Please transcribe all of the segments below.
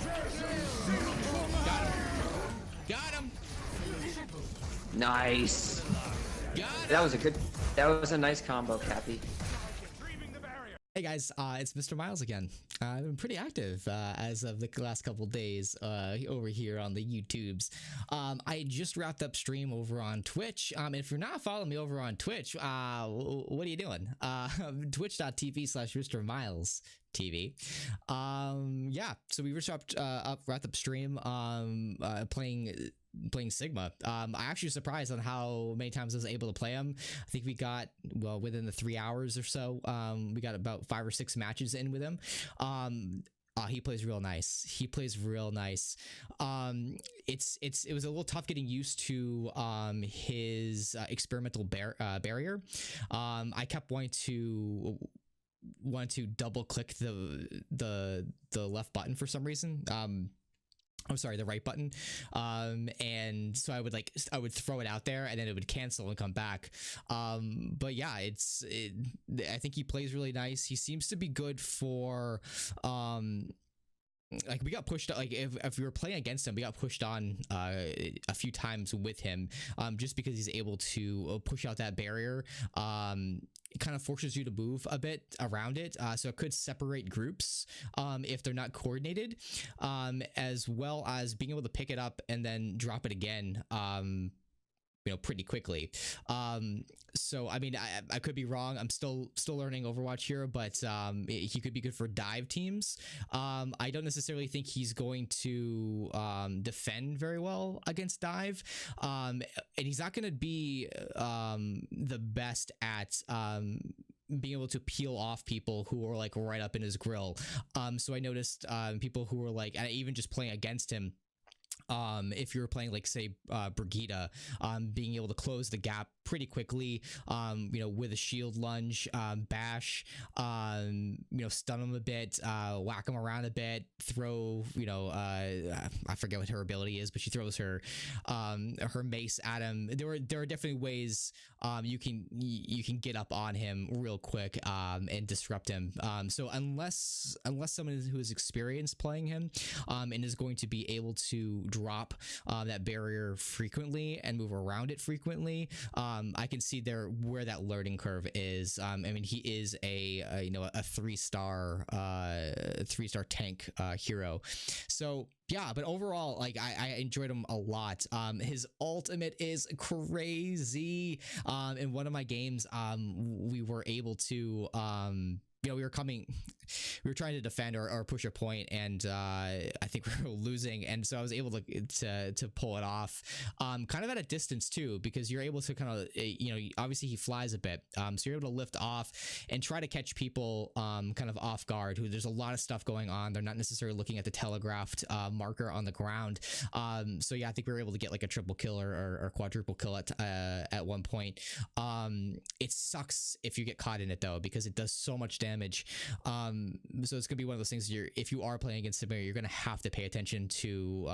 Got him. Got him. Nice. Got him. That was a nice combo, Cappy. Hey guys, it's Mr. Miles again. I've been pretty active as of the last couple days over here on the YouTubes. I just wrapped up stream over on Twitch. If you're not following me over on Twitch, what are you doing? Twitch.tv/Mr. Miles TV. Yeah, so we just wrapped up stream playing Sigma. I actually was surprised on how many times I was able to play him. I think we got, well, within the 3 hours or so, we got about 5 or 6 matches in with him. He plays real nice. It was a little tough getting used to his experimental barrier. I kept wanting to double click the left button for some reason. I'm sorry, the right button. And so I would throw it out there and then it would cancel and come back. But yeah, I think he plays really nice. He seems to be good for, like we got pushed, like if we were playing against him, we got pushed on a few times with him, just because he's able to push out that barrier. It kind of forces you to move a bit around it, so it could separate groups if they're not coordinated, as well as being able to pick it up and then drop it again, pretty quickly. So I mean, I could be wrong. I'm still learning Overwatch here, but he could be good for dive teams. I don't necessarily think he's going to defend very well against dive, and he's not going to be the best at being able to peel off people who are like right up in his grill. So I noticed people who were like, even just playing against him, if you were playing like say Brigitte, being able to close the gap pretty quickly, with a shield lunge, bash, stun them a bit, whack them around a bit, throw, I forget what her ability is, but she throws her mace at him. There are definitely ways you can get up on him real quick and disrupt him. So unless someone who is experienced playing him and is going to be able to drop that barrier frequently and move around it frequently, I can see where that learning curve is. I mean, he is a 3-star tank hero. So yeah, but overall, like I enjoyed him a lot. His ultimate is crazy. In one of my games, we were able to we were trying to defend or push a point, and I think we were losing, and so I was able to pull it off, kind of at a distance too, because you're able to kind of, obviously he flies a bit, so you're able to lift off and try to catch people kind of off guard, who there's a lot of stuff going on. They're not necessarily looking at the telegraphed marker on the ground. So yeah, I think we were able to get like a triple kill or quadruple kill at one point. It sucks if you get caught in it though, because it does so much damage. So it's gonna be one of those things, if you are playing against Samir, you're gonna have to pay attention to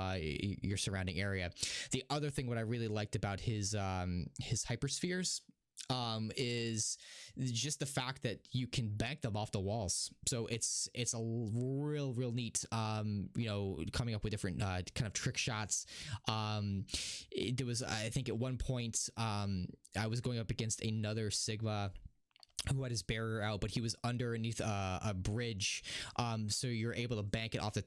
your surrounding area. The other thing, what I really liked about his hyperspheres, is just the fact that you can bank them off the walls. So it's a real neat, coming up with different kind of trick shots. There was, I think at one point, I was going up against another Sigma who had his barrier out, but he was underneath a bridge, so you're able to bank it off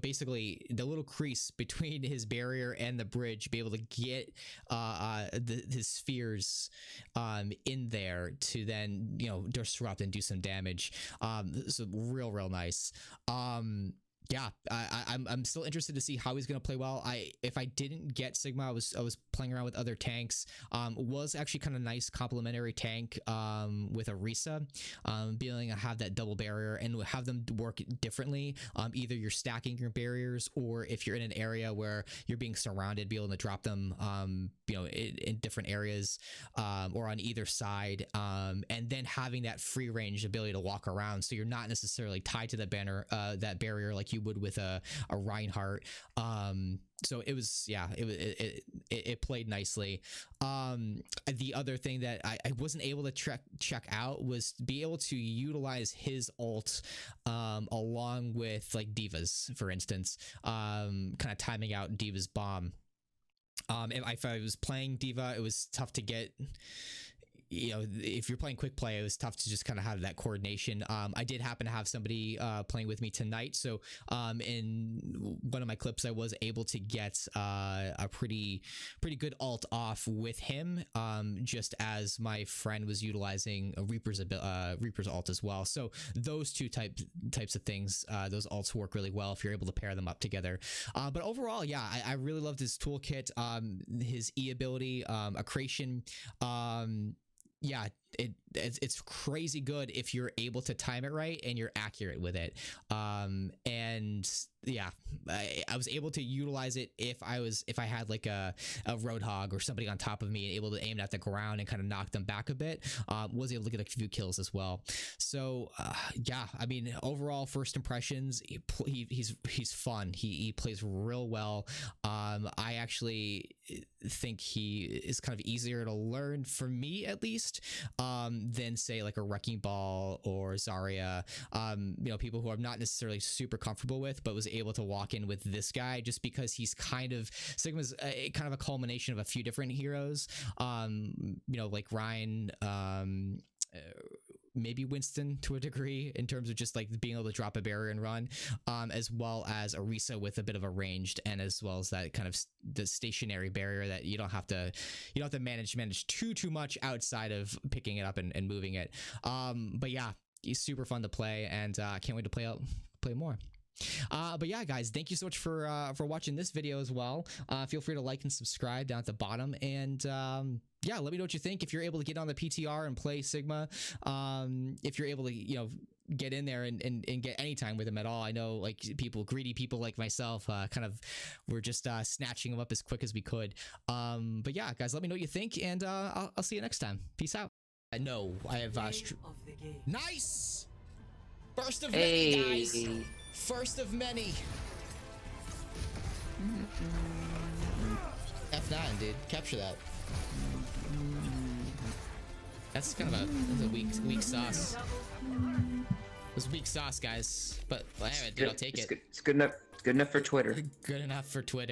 basically the little crease between his barrier and the bridge, be able to get his spheres in there to then disrupt and do some damage. So real nice. Yeah, I'm still interested to see how he's gonna play well. If I didn't get Sigma, I was playing around with other tanks. Was actually kind of nice complementary tank with Orisa, being able to have that double barrier and have them work differently. Either you're stacking your barriers, or if you're in an area where you're being surrounded, be able to drop them, in different areas, or on either side, and then having that free range ability to walk around, so you're not necessarily tied to the banner, that barrier like you would with a Reinhardt. So it was, yeah, it played nicely. The other thing that I wasn't able to check out was be able to utilize his ult along with like D.Va's, for instance, kind of timing out D.Va's bomb. If I was playing D.Va, it was tough to get, you know, if you're playing quick play, it was tough to just kind of have that coordination. I did happen to have somebody playing with me tonight, so in one of my clips, I was able to get a pretty good ult off with him, just as my friend was utilizing a Reaper's ult as well. So those two types of things, those ults work really well if you're able to pair them up together. But overall, yeah, I really loved his toolkit, his E ability, accretion. Yeah, it's crazy good if you're able to time it right and you're accurate with it. And yeah, I was able to utilize it if I had like a Roadhog or somebody on top of me and able to aim it at the ground and kind of knock them back a bit. Was able to get a few kills as well. So yeah, I mean, overall first impressions, he's fun. He plays real well. I actually think he is kind of easier to learn, for me at least, than say like a Wrecking Ball or Zarya. You know, people who I'm not necessarily super comfortable with, but was able to walk in with this guy just because he's kind of, Sigma's kind of a culmination of a few different heroes. You know, like Ryan, maybe Winston to a degree in terms of just like being able to drop a barrier and run, as well as Orisa with a bit of a ranged, and as well as that kind of the stationary barrier that you don't have to manage too much outside of picking it up and moving it. But yeah, he's super fun to play, and I can't wait to play more. But yeah, guys, thank you so much for watching this video as well. Feel free to like and subscribe down at the bottom, and yeah, let me know what you think. If you're able to get on the PTR and play Sigma, if you're able to, you know, get in there and get any time with him at all. I know like greedy people like myself, kind of were just snatching him up as quick as we could. But yeah, guys, let me know what you think, and I'll see you next time. Peace out. I know I have nice first of many, guys. First of many. F9, dude. Capture that. That's kind of a weak sauce. It was weak sauce, guys. But anyway, dude, I'll take it. It's good enough. Good enough for Twitter. Good enough for Twitter.